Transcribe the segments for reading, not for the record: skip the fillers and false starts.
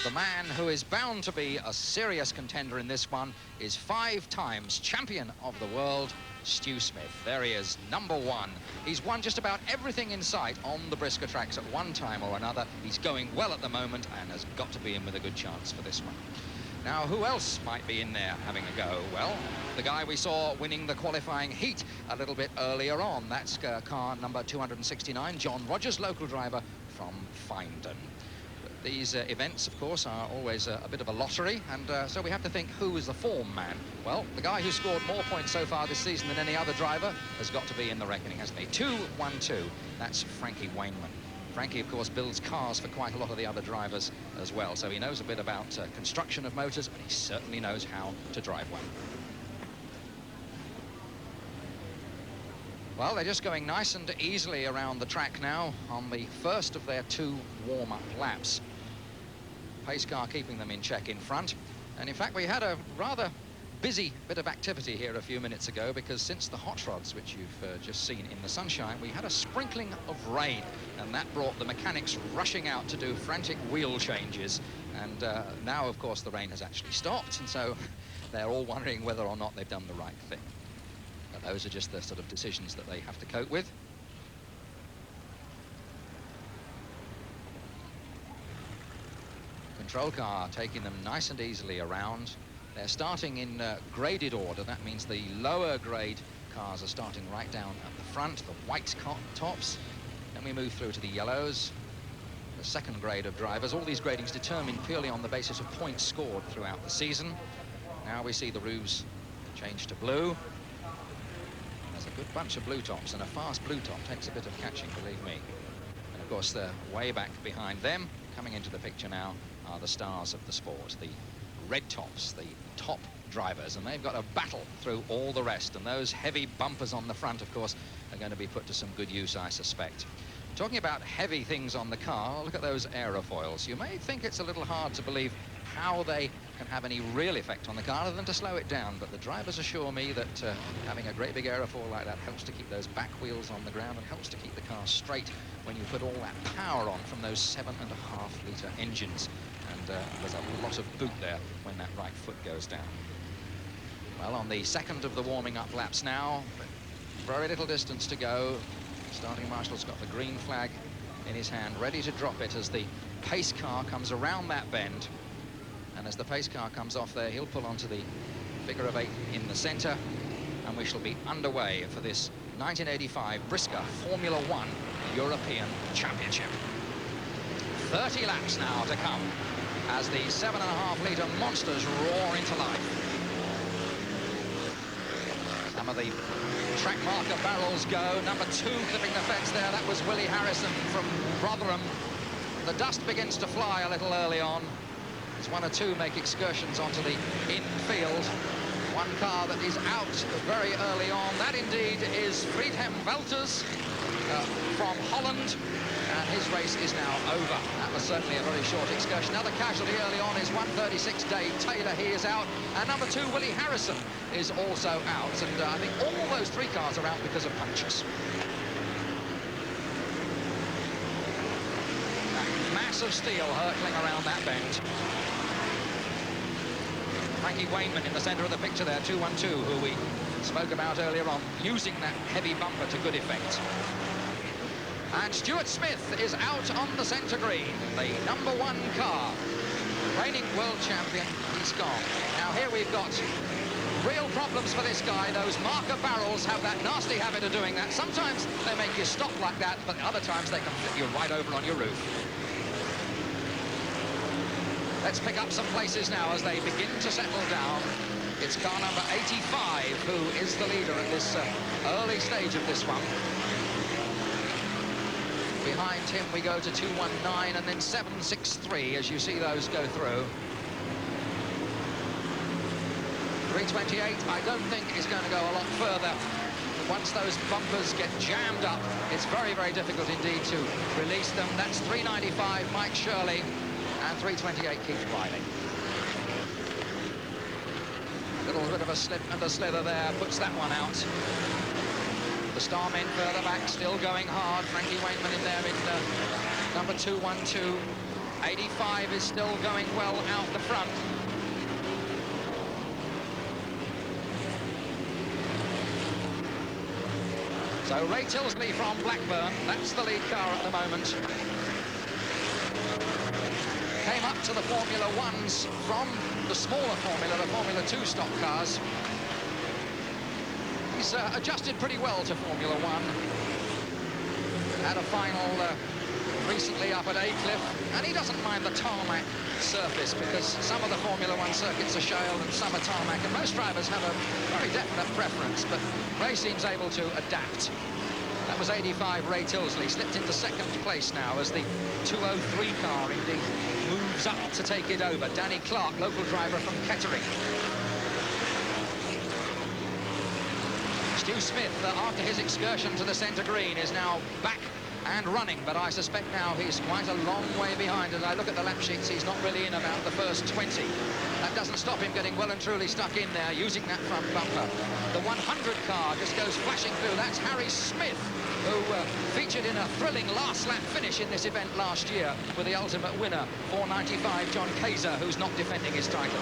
The man who is bound to be a serious contender in this one is 5 times champion of the world, Stu Smith. There he is, #1. He's won just about everything in sight on the BriSCA tracks at one time or another. He's going well at the moment and has got to be in with a good chance for this one. Now, who else might be in there having a go? Well, the guy we saw winning the qualifying heat a little bit earlier on. That's car number 269, John Rogers, local driver from Findon. These events, of course, are always a bit of a lottery, and so we have to think, who is the form man? Well, the guy who scored more points so far this season than any other driver has got to be in the reckoning, hasn't he? 2-1-2. That's Frankie Wainman. Frankie, of course, builds cars for quite a lot of the other drivers as well, so he knows a bit about construction of motors, but he certainly knows how to drive one. Well, they're just going nice and easily around the track now on the first of their 2 warm-up laps. Pace car keeping them in check in front. And in fact, we had a rather busy bit of activity here a few minutes ago, because since the hot rods, which you've just seen in the sunshine, we had a sprinkling of rain, and that brought the mechanics rushing out to do frantic wheel changes. And now, of course, the rain has actually stopped, and so they're all wondering whether or not they've done the right thing. But those are just the sort of decisions that they have to cope with. Control car taking them nice and easily around. They're starting in graded order. That means the lower grade cars are starting right down at the front, the white tops. Then we move through to the yellows, the second grade of drivers. All these gradings determined purely on the basis of points scored throughout the season. Now we see the roofs change to blue. There's a good bunch of blue tops, and a fast blue top takes a bit of catching, believe me. And of course, they're way back behind them. Coming into the picture now are the stars of the sport, the red tops, the top drivers, and they've got a battle through all the rest. And those heavy bumpers on the front, of course, are going to be put to some good use, I suspect. Talking about heavy things on the car, look at those aerofoils. You may think it's a little hard to believe how they can have any real effect on the car other than to slow it down, but the drivers assure me that having a great big aerofoil like that helps to keep those back wheels on the ground and helps to keep the car straight when you put all that power on from those 7.5-litre engines. And there's a lot of boot there when that right foot goes down. Well, on the second of the warming up laps now, very little distance to go. Starting marshal's got the green flag in his hand, ready to drop it as the pace car comes around that bend. And as the pace car comes off there, he'll pull onto the figure of 8 in the centre, and we shall be underway for this 1985 BriSCA Formula 1 European Championship. 30 laps now to come as the 7.5-litre monsters roar into life. Some of the track marker barrels go. #2 clipping the fence there. That was Willie Harrison from Rotherham. The dust begins to fly a little early on as 1 or 2 make excursions onto the infield. One car that is out very early on. That indeed is Friedhelm Welters from Holland. And his race is now over. That was certainly a very short excursion. Another casualty early on is 136 Dave Taylor. He is out. And #2, Willie Harrison, is also out. And I think all those 3 cars are out because of punctures. That mass of steel hurtling around that bend. Frankie Wainman in the centre of the picture there, 212, who we spoke about earlier on, using that heavy bumper to good effect. And Stu Smith is out on the centre green, the #1 car. Reigning world champion, he's gone. Now here we've got real problems for this guy. Those marker barrels have that nasty habit of doing that. Sometimes they make you stop like that, but other times they can flip you right over on your roof. Let's pick up some places now as they begin to settle down. It's car number 85 who is the leader at this early stage of this one. Behind him we go to 219 and then 763 as you see those go through. 328 I don't think is going to go a lot further. Once those bumpers get jammed up, it's very, very difficult indeed to release them. That's 395 Mike Shirley and 328 Keith Riley. A little bit of a slip and a slither there puts that one out. The Starmen further back, still going hard. Frankie Wainman in there in #212. 85 is still going well out the front. So Ray Tilsley from Blackburn, that's the lead car at the moment. Came up to the Formula Ones from the smaller Formula 2 stock cars. He's adjusted pretty well to Formula 1. Had a final recently up at Aycliffe, and he doesn't mind the tarmac surface because some of the Formula 1 circuits are shale and some are tarmac, and most drivers have a very definite preference, but Ray seems able to adapt. That was 85 Ray Tilsley, slipped into second place now as the 203 car indeed moves up to take it over. Danny Clark, local driver from Kettering. Stu Smith, after his excursion to the centre green, is now back and running, but I suspect now he's quite a long way behind. As I look at the lap sheets, he's not really in about the first 20. That doesn't stop him getting well and truly stuck in there, using that front bumper. The 100 car just goes flashing through. That's Harry Smith, who featured in a thrilling last lap finish in this event last year with the ultimate winner, 495 John Kaiser, who's not defending his title.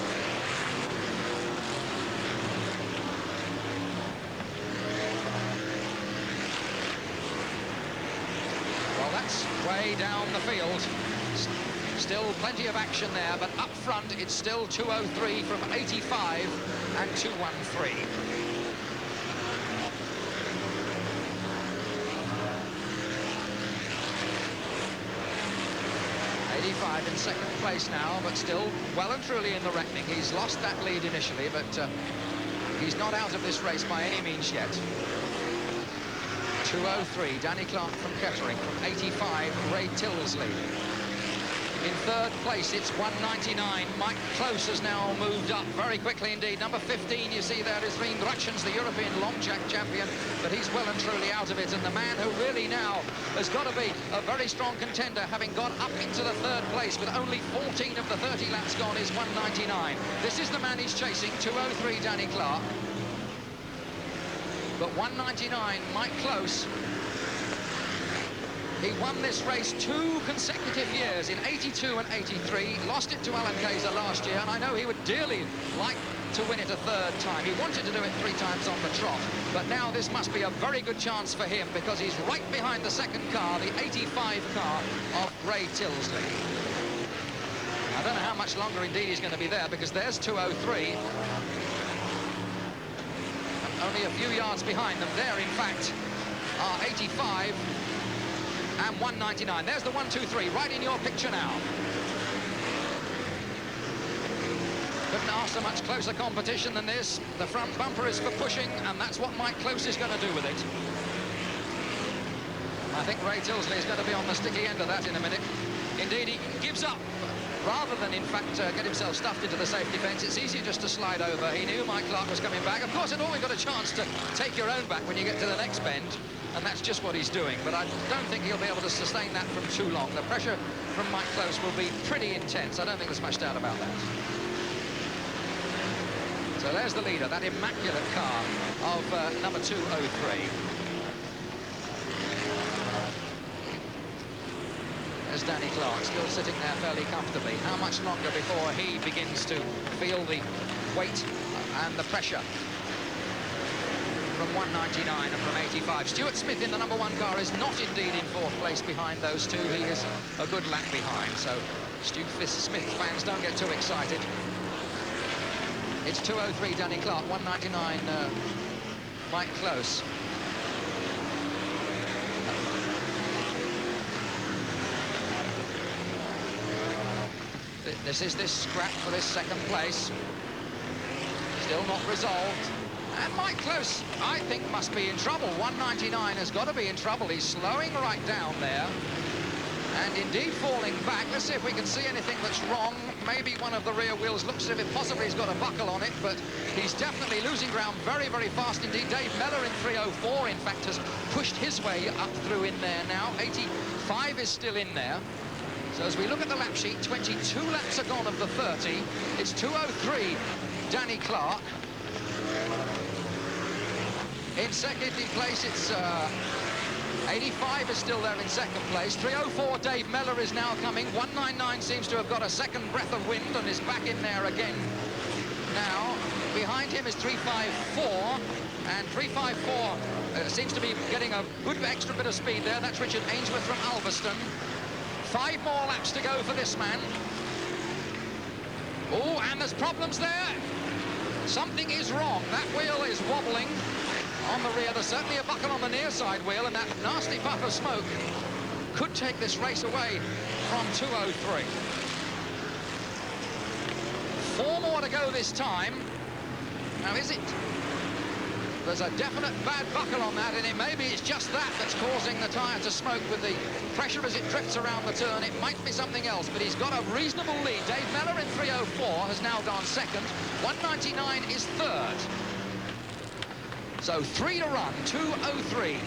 Way down the field. Still plenty of action there, but up front it's still 203 from 85 and 213. In second place now, but still well and truly in the reckoning. He's lost that lead initially, but he's not out of this race by any means yet. 203, Danny Clark from Kettering. From 85, Ray Tilsley. In third place, it's 199. Mike Close has now moved up very quickly indeed. Number 15, you see there, is Reen Rutchens, the European long jack champion, but he's well and truly out of it. And the man who really now has got to be a very strong contender, having got up into the third place with only 14 of the 30 laps gone, is 199. This is the man he's chasing, 203, Danny Clark. But 199, Mike Close. He won this race 2 consecutive years, in 82 and 83, lost it to Alan Kaiser last year, and I know he would dearly like to win it a third time. He wanted to do it 3 times on the trot, but now this must be a very good chance for him because he's right behind the second car, the 85 car of Ray Tilsley. I don't know how much longer indeed he's going to be there because there's 203. Only a few yards behind them. There, in fact, are 85 and 199. There's the 1, 2, 3, right in your picture now. Couldn't ask for much closer competition than this. The front bumper is for pushing, and that's what Mike Close is going to do with it. I think Ray Tilsley is going to be on the sticky end of that in a minute. Indeed, he gives up. Rather than, in fact, get himself stuffed into the safety fence, it's easier just to slide over. He knew Mike Clark was coming back. Of course, it always got a chance to take your own back when you get to the next bend, and that's just what he's doing. But I don't think he'll be able to sustain that from too long. The pressure from Mike Close will be pretty intense. I don't think there's much doubt about that. So there's the leader, that immaculate car of number 203. There's Danny Clark, still sitting there fairly comfortably. How much longer before he begins to feel the weight and the pressure from 199 and from 85? Stuart Smith in the number 1 car is not indeed in 4th place behind those two. He is a good lap behind, so Stu Smith fans don't get too excited. It's 203 Danny Clark, 199 Mike Close. This is this scrap for this second place. Still not resolved. And Mike Close, I think, must be in trouble. 199 has got to be in trouble. He's slowing right down there. And indeed falling back. Let's see if we can see anything that's wrong. Maybe one of the rear wheels looks as if it possibly has got a buckle on it, but he's definitely losing ground very, very fast indeed. Dave Mellor in 304, in fact, has pushed his way up through in there now. 85 is still in there. So as we look at the lap sheet, 22 laps are gone of the 30. It's 203, Danny Clark. In second place, it's 85 is still there in second place. 304, Dave Mellor is now coming. 199 seems to have got a second breath of wind and is back in there again. Now, behind him is 354, and 354 seems to be getting a good extra bit of speed there. That's Richard Ainsworth from Alveston. 5 more laps to go for this man. Oh, and there's problems there. Something is wrong. That wheel is wobbling on the rear. There's certainly a buckle on the near side wheel, and that nasty puff of smoke could take this race away from 203. 4 more to go this time. Now, is it? There's a definite bad buckle on that, and maybe it's just that that's causing the tyre to smoke with the pressure as it drifts around the turn. It might be something else, but he's got a reasonable lead. Dave Mellor in 304 has now gone second. 199 is third. So 3 to run, 203.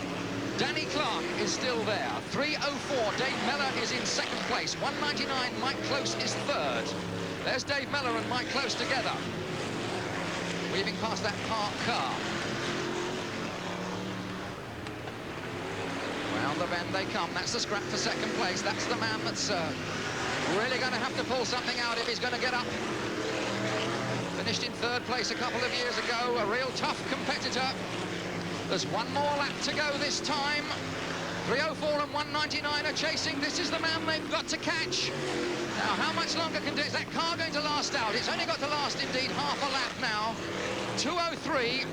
Danny Clark is still there. 304, Dave Mellor is in second place. 199, Mike Close is third. There's Dave Mellor and Mike Close together, weaving past that parked car. Round the bend they come. That's the scrap for second place. That's the man that's really going to have to pull something out if he's going to get up. Finished in third place a couple of years ago. A real tough competitor. There's 1 more lap to go this time. 304 and 199 are chasing. This is the man they've got to catch. Now, how much longer is that car going to last out? It's only got to last, indeed, half a lap now. 203.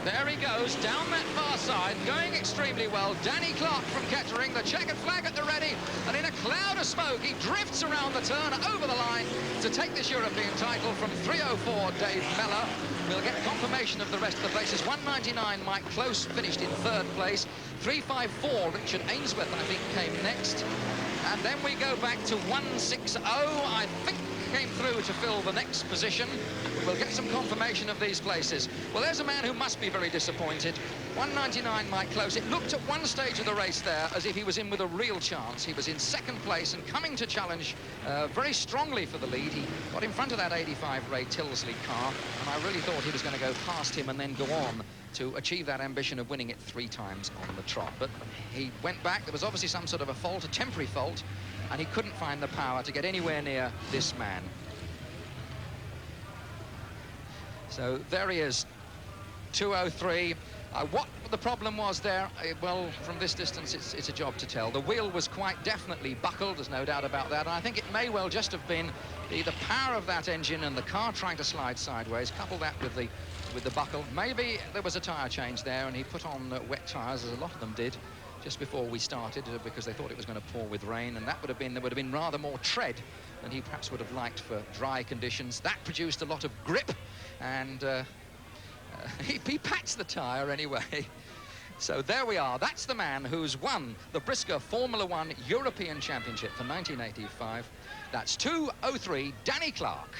There he goes, down that far side, going extremely well. Danny Clark from Kettering, the checkered flag at the ready, and in a cloud of smoke, he drifts around the turn, over the line, to take this European title from 304, Dave Mellor. We'll get confirmation of the rest of the places. 199, Mike Close finished in third place. 354, Richard Ainsworth, I think, came next. And then we go back to 160, I think, came through to fill the next position. We'll get some confirmation of these places. Well, there's a man who must be very disappointed. 199, Mike Close. It looked at one stage of the race there as if he was in with a real chance. He was in second place and coming to challenge very strongly for the lead. He got in front of that 85 Ray Tilsley car, and I really thought he was going to go past him and then go on to achieve that ambition of winning it 3 times on the trot. But he went back. There was obviously some sort of a fault, a temporary fault, and he couldn't find the power to get anywhere near this man. So there he is, 203. What the problem was there, well, from this distance, it's a job to tell. The wheel was quite definitely buckled, there's no doubt about that. And I think it may well just have been the power of that engine and the car trying to slide sideways, couple that with the buckle. Maybe there was a tyre change there, and he put on wet tyres, as a lot of them did, just before we started, because they thought it was going to pour with rain, and there would have been rather more tread than he perhaps would have liked for dry conditions. That produced a lot of grip, and he pats the tyre anyway. So there we are. That's the man who's won the BriSCA Formula 1 European Championship for 1985. That's 203, Danny Clark.